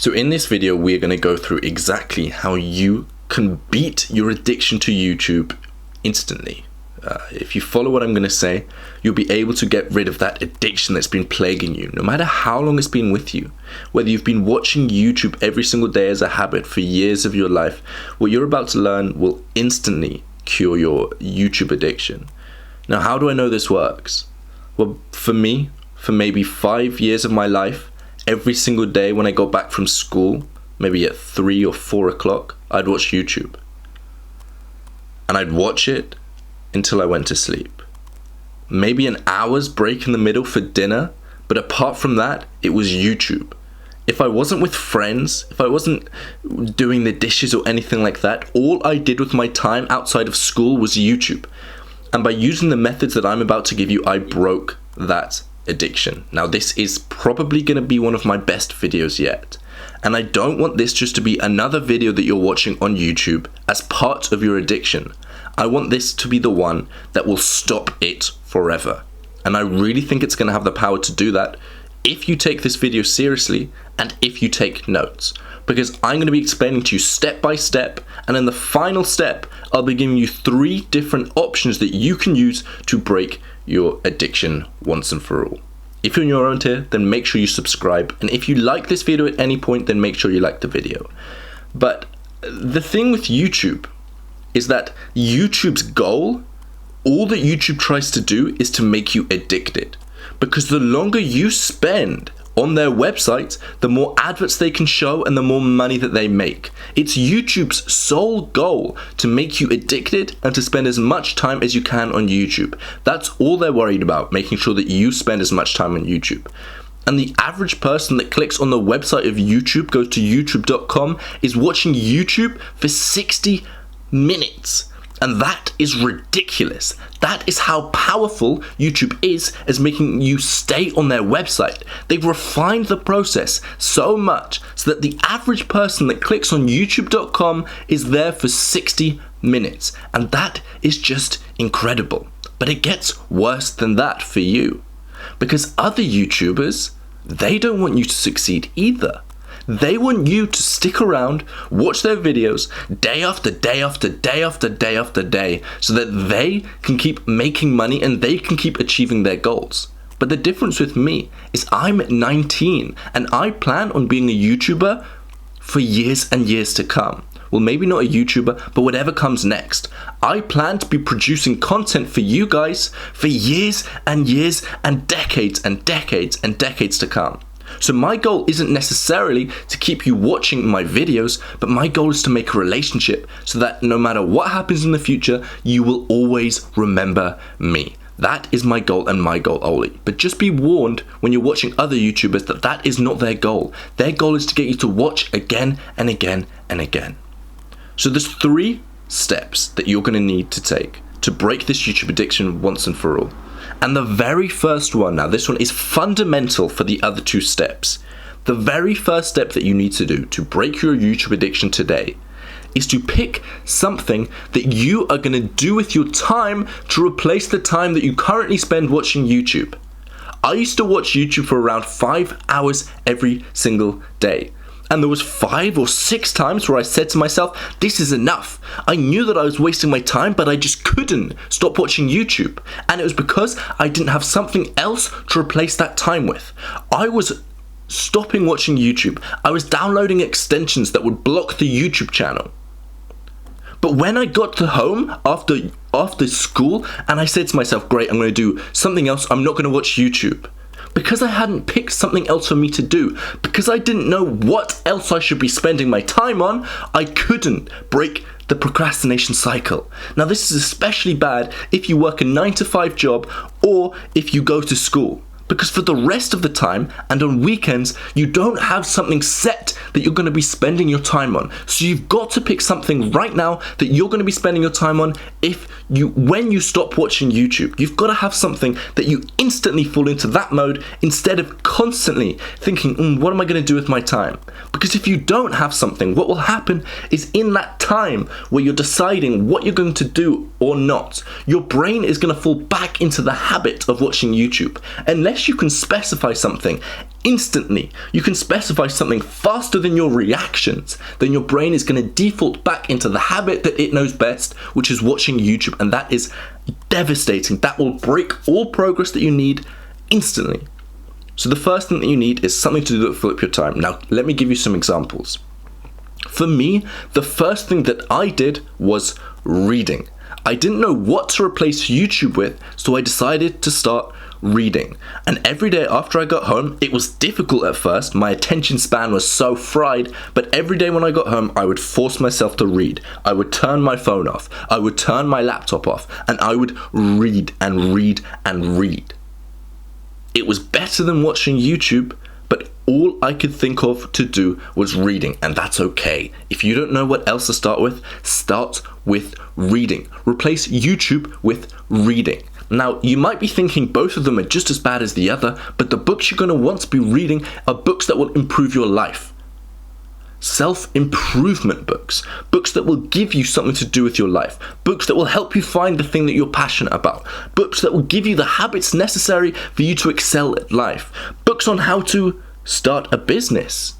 So in this video, we're going to go through exactly how you can beat your addiction to YouTube instantly. If you follow what I'm going to say, you'll be able to get rid of that addiction that's been plaguing you, no matter how long it's been with you. Whether you've been watching YouTube every single day as a habit for years of your life, what you're about to learn will instantly cure your YouTube addiction. Now, how do I know this works? Well, for me, for maybe 5 years of my life, every single day when I got back from school, maybe at 3 or 4 o'clock, I'd watch YouTube. And I'd watch it until I went to sleep. Maybe an hour's break in the middle for dinner, but apart from that, it was YouTube. If I wasn't with friends, if I wasn't doing the dishes or anything like that, all I did with my time outside of school was YouTube. And by using the methods that I'm about to give you, I broke that addiction. Now, this is probably going to be one of my best videos yet. And I don't want this just to be another video that you're watching on YouTube as part of your addiction. I want this to be the one that will stop it forever. And I really think it's going to have the power to do that if you take this video seriously and if you take notes. Because I'm going to be explaining to you step by step, and in the final step, I'll be giving you 3 different options that you can use to break your addiction once and for all. If you're new around here, then make sure you subscribe. And if you like this video at any point, then make sure you like the video. But the thing with YouTube is that YouTube's goal, all that YouTube tries to do is to make you addicted. Because the longer you spend on their website, the more adverts they can show and the more money that they make. It's YouTube's sole goal to make you addicted and to spend as much time as you can on YouTube. That's all they're worried about, making sure that you spend as much time on YouTube. And the average person that clicks on the website of YouTube, goes to youtube.com, is watching YouTube for 60 minutes. And that is ridiculous. That is how powerful YouTube is as making you stay on their website. They've refined the process so much so that the average person that clicks on youtube.com is there for 60 minutes. And that is just incredible. But it gets worse than that for you. Because other YouTubers, they don't want you to succeed either. They want you to stick around, watch their videos day after day after day after day after day, so that they can keep making money and they can keep achieving their goals. But the difference with me is I'm 19 and I plan on being a YouTuber for years and years to come. Well, maybe not a YouTuber, but whatever comes next. I plan to be producing content for you guys for years and years and decades and decades and decades to come. So my goal isn't necessarily to keep you watching my videos, but my goal is to make a relationship so that no matter what happens in the future, you will always remember me. That is my goal and my goal only. But just be warned when you're watching other YouTubers that that is not their goal. Their goal is to get you to watch again and again and again. So there's 3 steps that you're going to need to take to break this YouTube addiction once and for all. And the very first one, now this one is fundamental for the other 2 steps. The very first step that you need to do to break your YouTube addiction today is to pick something that you are going to do with your time to replace the time that you currently spend watching YouTube. I used to watch YouTube for around 5 hours every single day. And there was 5 or 6 times where I said to myself, this is enough. I knew that I was wasting my time, but I just couldn't stop watching YouTube. And it was because I didn't have something else to replace that time with. I was stopping watching YouTube. I was downloading extensions that would block the YouTube channel. But when I got to home after school and I said to myself, great, I'm going to do something else. I'm not going to watch YouTube. Because I hadn't picked something else for me to do, because I didn't know what else I should be spending my time on, I couldn't break the procrastination cycle. Now, this is especially bad if you work a 9-to-5 job or if you go to school. Because for the rest of the time and on weekends, you don't have something set that you're going to be spending your time on. So you've got to pick something right now that you're going to be spending your time on when you stop watching YouTube. You've got to have something that you instantly fall into that mode instead of constantly thinking, what am I going to do with my time? Because if you don't have something, what will happen is in that time where you're deciding what you're going to do or not, your brain is going to fall back into the habit of watching YouTube. Unless you can specify something instantly, you can specify something faster than your reactions, then your brain is going to default back into the habit that it knows best, which is watching YouTube, and that is devastating. That will break all progress that you need instantly. So the first thing that you need is something to do to fill up your time. Now, let me give you some examples. For me, the first thing that I did was reading. I didn't know what to replace YouTube with, so I decided to start reading. And every day after I got home, it was difficult at first. My attention span was so fried, but every day when I got home, I would force myself to read. I would turn my phone off. I would turn my laptop off, and I would read and read and read. It was better than watching YouTube, but all I could think of to do was reading, and that's okay. If you don't know what else to start with reading. Replace YouTube with reading. Now, you might be thinking both of them are just as bad as the other, but the books you're going to want to be reading are books that will improve your life. Self-improvement books. Books that will give you something to do with your life. Books that will help you find the thing that you're passionate about. Books that will give you the habits necessary for you to excel at life. Books on how to start a business.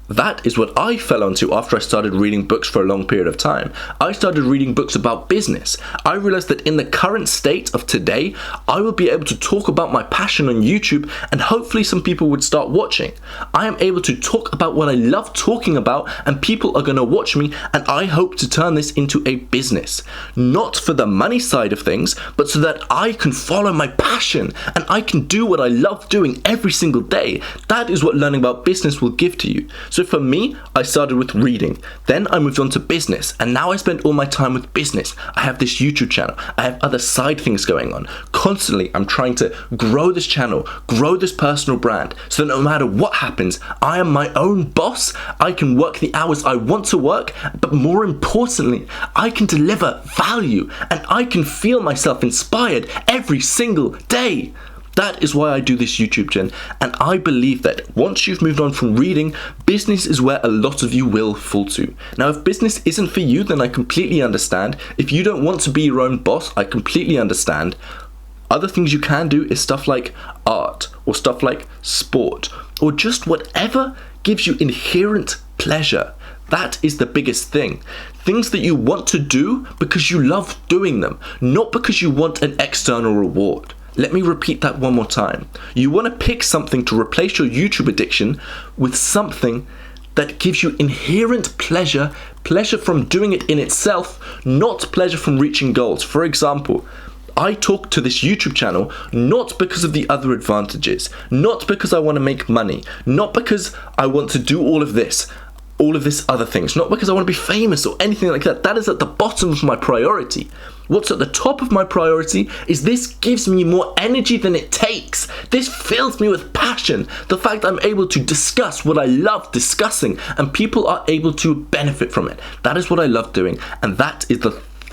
That is what I fell onto after I started reading books for a long period of time. I started reading books about business. I realized that in the current state of today, I will be able to talk about my passion on YouTube, and hopefully some people would start watching. I am able to talk about what I love talking about, and people are going to watch me, and I hope to turn this into a business. Not for the money side of things, but so that I can follow my passion and I can do what I love doing every single day. That is what learning about business will give to you. So for me, I started with reading, then I moved on to business, and now I spend all my time with business. I have this YouTube channel, I have other side things going on. Constantly, I'm trying to grow this channel, grow this personal brand, so that no matter what happens, I am my own boss. I can work the hours I want to work, but more importantly, I can deliver value, and I can feel myself inspired every single day. That is why I do this YouTube channel, and I believe that once you've moved on from reading, business is where a lot of you will fall to. Now, if business isn't for you, then I completely understand. If you don't want to be your own boss, I completely understand. Other things you can do is stuff like art, or stuff like sport, or just whatever gives you inherent pleasure. That is the biggest thing. Things that you want to do because you love doing them, not because you want an external reward. Let me repeat that one more time. You want to pick something to replace your YouTube addiction with something that gives you inherent pleasure from doing it in itself, not pleasure from reaching goals. For example, I talk to this YouTube channel not because of the other advantages, not because I want to make money, not because I want to do all of this other things, not because I want to be famous or anything like that. That is at the bottom of my priority. What's at the top of my priority is this gives me more energy than it takes. This fills me with passion. The fact I'm able to discuss what I love discussing and people are able to benefit from it. That is what I love doing, and that is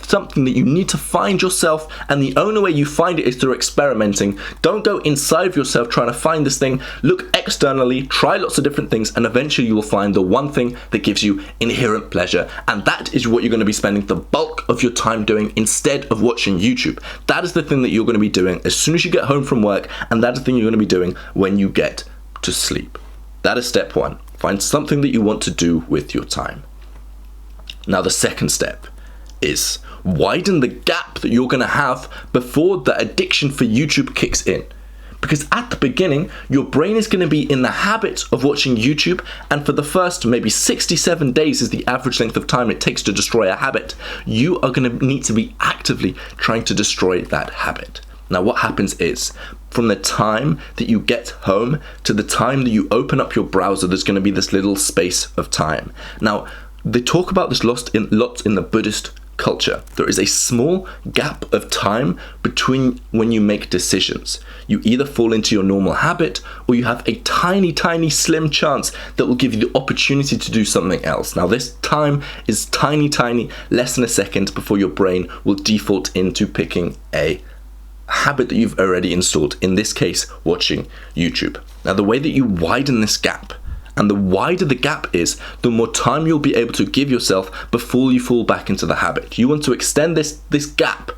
something that you need to find yourself, and the only way you find it is through experimenting. Don't go inside of yourself trying to find this thing. Look externally, try lots of different things, and eventually you will find the one thing that gives you inherent pleasure, and that is what you're going to be spending the bulk of your time doing instead of watching YouTube. That is the thing that you're going to be doing as soon as you get home from work, and that is the thing you're going to be doing when you get to sleep. That is step one. Find something that you want to do with your time. Now, the second step is widen the gap that you're going to have before the addiction for YouTube kicks in. Because at the beginning, your brain is going to be in the habit of watching YouTube, and for the first maybe 67 days is the average length of time it takes to destroy a habit. You are going to need to be actively trying to destroy that habit. Now, what happens is, from the time that you get home to the time that you open up your browser, there's going to be this little space of time. Now, they talk about this lots in the Buddhist culture. There is a small gap of time between when you make decisions. You either fall into your normal habit, or you have a tiny, tiny, slim chance that will give you the opportunity to do something else. Now, this time is tiny, tiny, less than a second before your brain will default into picking a habit that you've already installed, in this case, watching YouTube. Now, the way that you widen this gap And the wider the gap is, the more time you'll be able to give yourself before you fall back into the habit. You want to extend this gap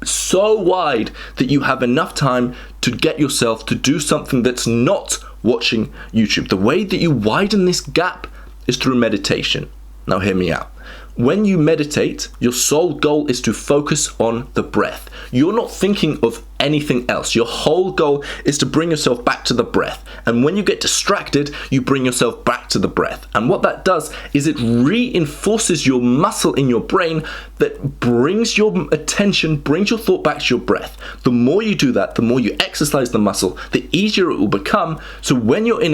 so wide that you have enough time to get yourself to do something that's not watching YouTube. The way that you widen this gap is through meditation. Now hear me out. When you meditate, your sole goal is to focus on the breath. You're not thinking of anything else. Your whole goal is to bring yourself back to the breath. And when you get distracted, you bring yourself back to the breath. And what that does is it reinforces your muscle in your brain that brings your attention, brings your thought back to your breath. The more you do that, the more you exercise the muscle, the easier it will become. So when you're in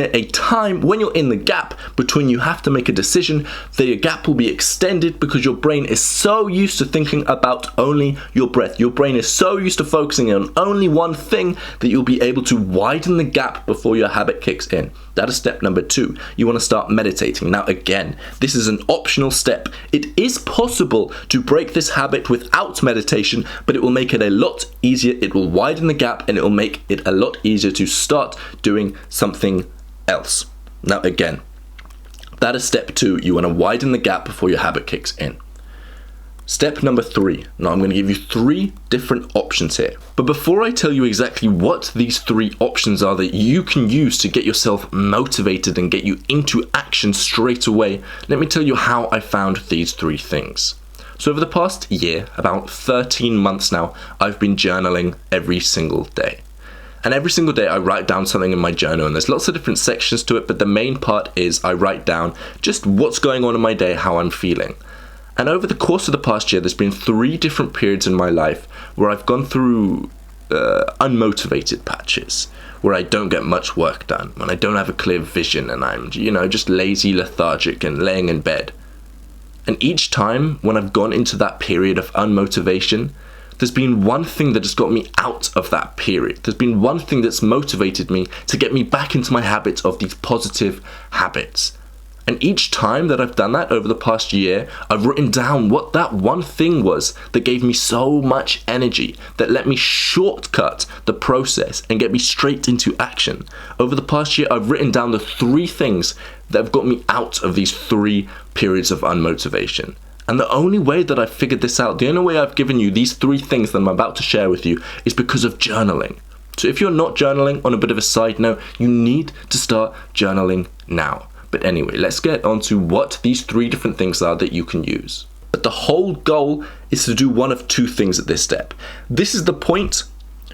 when you're in the gap between you have to make a decision, the gap will be extended because your brain is so used to thinking about only your breath. Your brain is so used to focusing on only one thing that you'll be able to widen the gap before your habit kicks in. That is step number 2. You want to start meditating. Now again, this is an optional step. It is possible to break this habit without meditation, but it will make it a lot easier. It will widen the gap and it will make it a lot easier to start doing something else. Now again, that is step 2. You want to widen the gap before your habit kicks in. Step number 3. Now I'm going to give you 3 different options here. But before I tell you exactly what these 3 options are that you can use to get yourself motivated and get you into action straight away, let me tell you how I found these 3 things. So over the past year, about 13 months now, I've been journaling every single day. And every single day I write down something in my journal, and there's lots of different sections to it, but the main part is I write down just what's going on in my day, how I'm feeling. And over the course of the past year, there's been 3 different periods in my life where I've gone through unmotivated patches, where I don't get much work done, when I don't have a clear vision, and I'm, just lazy, lethargic, and laying in bed. And each time when I've gone into that period of unmotivation, there's been one thing that has got me out of that period. There's been one thing that's motivated me to get me back into my habits of these positive habits. And each time that I've done that over the past year, I've written down what that one thing was that gave me so much energy, that let me shortcut the process and get me straight into action. Over the past year, I've written down the 3 things that have got me out of these 3 periods of unmotivation. And the only way that I've figured this out, the only way I've given you these 3 things that I'm about to share with you is because of journaling. So if you're not journaling, on a bit of a side note, you need to start journaling now. But anyway, let's get on to what these 3 different things are that you can use. But the whole goal is to do one of 2 things at this step. This is the point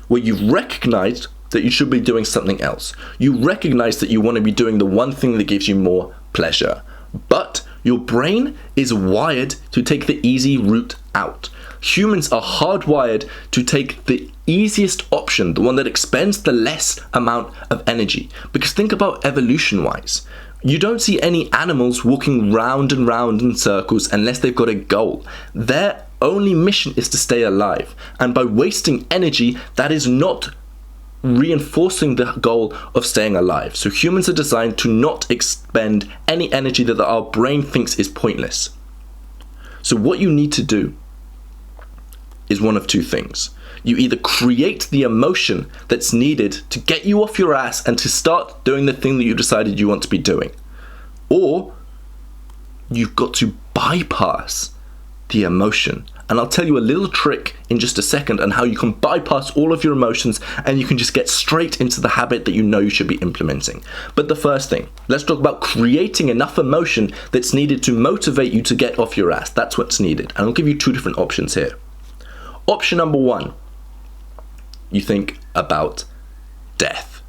where you've recognized that you should be doing something else. You recognize that you want to be doing the one thing that gives you more pleasure. But your brain is wired to take the easy route out. Humans are hardwired to take the easiest option, the one that expends the less amount of energy. Because think about evolution-wise. You don't see any animals walking round and round in circles unless they've got a goal. Their only mission is to stay alive. And by wasting energy, that is not reinforcing the goal of staying alive. So humans are designed to not expend any energy that our brain thinks is pointless. So what you need to do is one of 2 things. You either create the emotion that's needed to get you off your ass and to start doing the thing that you decided you want to be doing, or you've got to bypass the emotion. And I'll tell you a little trick in just a second on how you can bypass all of your emotions and you can just get straight into the habit that you know you should be implementing. But the first thing, let's talk about creating enough emotion that's needed to motivate you to get off your ass. That's what's needed. And I'll give you 2 different options here. Option number 1, you think about death.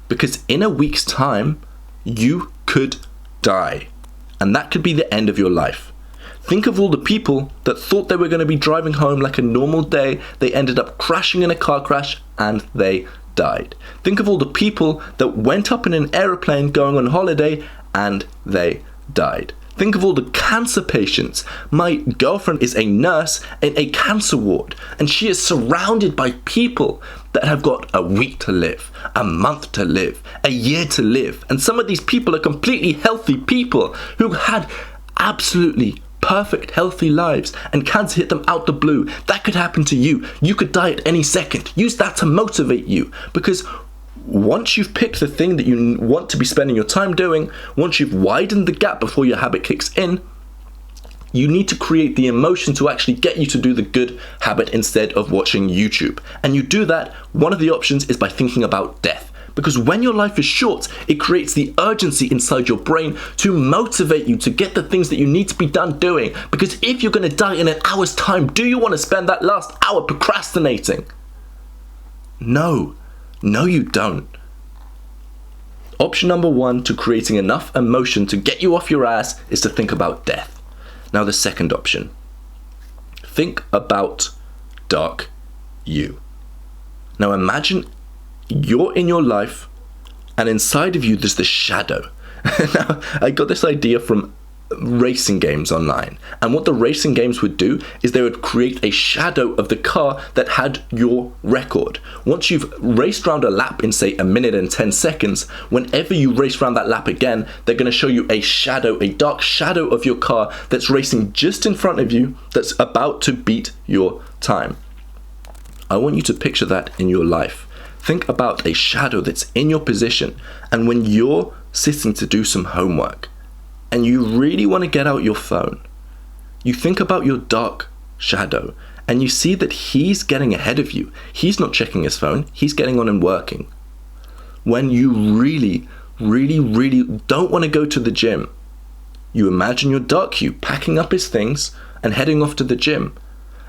Because in a week's time, you could die. And that could be the end of your life. Think of all the people that thought they were going to be driving home like a normal day. They ended up crashing in a car crash and they died. Think of all the people that went up in an aeroplane going on holiday and they died. Think of all the cancer patients. My girlfriend is a nurse in a cancer ward, and she is surrounded by people that have got a week to live, a month to live, a year to live. And some of these people are completely healthy people who had absolutely perfect, healthy lives, and cancer hit them out the blue. That could happen to you. You could die at any second. Use that to motivate you, because once you've picked the thing that you want to be spending your time doing, once you've widened the gap before your habit kicks in, you need to create the emotion to actually get you to do the good habit instead of watching YouTube. And you do that, one of the options is by thinking about death. Because when your life is short, it creates the urgency inside your brain to motivate you to get the things that you need to be done doing. Because if you're going to die in an hour's time, do you want to spend that last hour procrastinating? No, you don't. Option number 1 to creating enough emotion to get you off your ass is to think about death. Now the second option, think about dark you. Now imagine you're in your life and inside of you there's the shadow. Now I got this idea from racing games online, and what the racing games would do is they would create a shadow of the car that had your record. Once you've raced around a lap in say 1 minute and 10 seconds, whenever you race around that lap again, they're going to show you a shadow, a dark shadow of your car that's racing just in front of you, that's about to beat your time. I want you to picture that in your life. Think about a shadow that's in your position, and when you're sitting to do some homework and you really want to get out your phone, you think about your dark shadow and you see that he's getting ahead of you. He's not checking his phone, he's getting on and working. When you really don't want to go to the gym, you imagine your dark you packing up his things and heading off to the gym.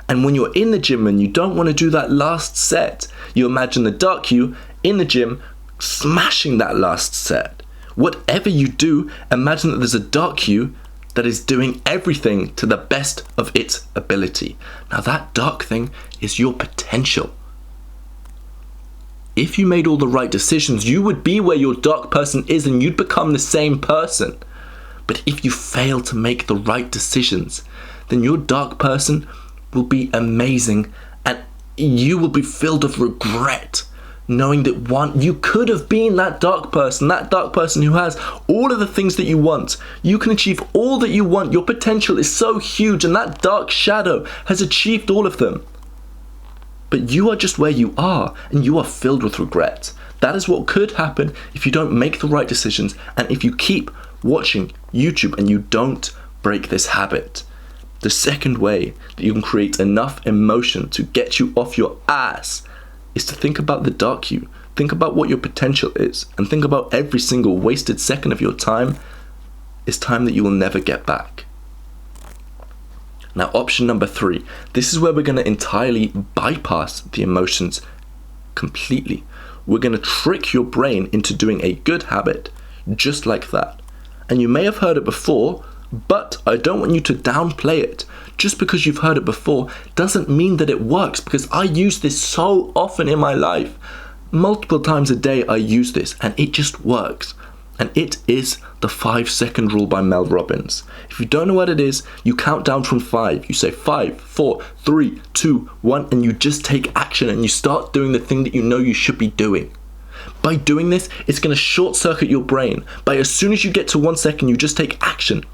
And when you're in the gym and you don't want to do that last set, you imagine the dark you in the gym smashing that last set. Whatever you do, imagine that there's a dark you that is doing everything to the best of its ability. Now that dark thing is your potential. If you made all the right decisions, you would be where your dark person is and you'd become the same person. But if you fail to make the right decisions, then your dark person will be amazing and you will be filled with regret, knowing that you could have been that dark person who has all of the things that you want. You can achieve all that you want. Your potential is so huge and that dark shadow has achieved all of them. But you are just where you are and you are filled with regret. That is what could happen if you don't make the right decisions and if you keep watching YouTube and you don't break this habit. The second way that you can create enough emotion to get you off your ass is to think about the dark you. Think about what your potential is and think about every single wasted second of your time is time that you will never get back. Now option number 3, this is where we're going to entirely bypass the emotions completely. We're going to trick your brain into doing a good habit just like that. And you may have heard it before, but I don't want you to downplay it. Just because you've heard it before doesn't mean that it works, because I use this so often in my life. Multiple times a day I use this and it just works. And it is the 5-second rule by Mel Robbins. If you don't know what it is, you count down from 5. You say 5, 4, 3, 2, 1, and you just take action and you start doing the thing that you know you should be doing. By doing this, it's going to short circuit your brain. By as soon as you get to 1 second, you just take action.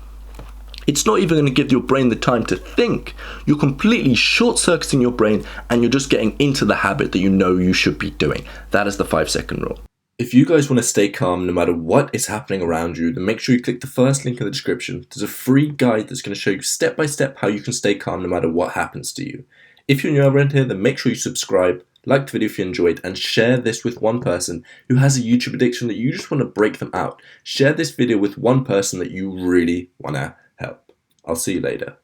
It's not even going to give your brain the time to think. You're completely short-circuiting your brain and you're just getting into the habit that you know you should be doing. That is the 5-second rule. If you guys want to stay calm no matter what is happening around you, then make sure you click the first link in the description. There's a free guide that's going to show you step by step how you can stay calm no matter what happens to you. If you're new around here, then make sure you subscribe, like the video if you enjoyed, and share this with one person who has a YouTube addiction that you just want to break them out. Share this video with one person that you really want to help. I'll see you later.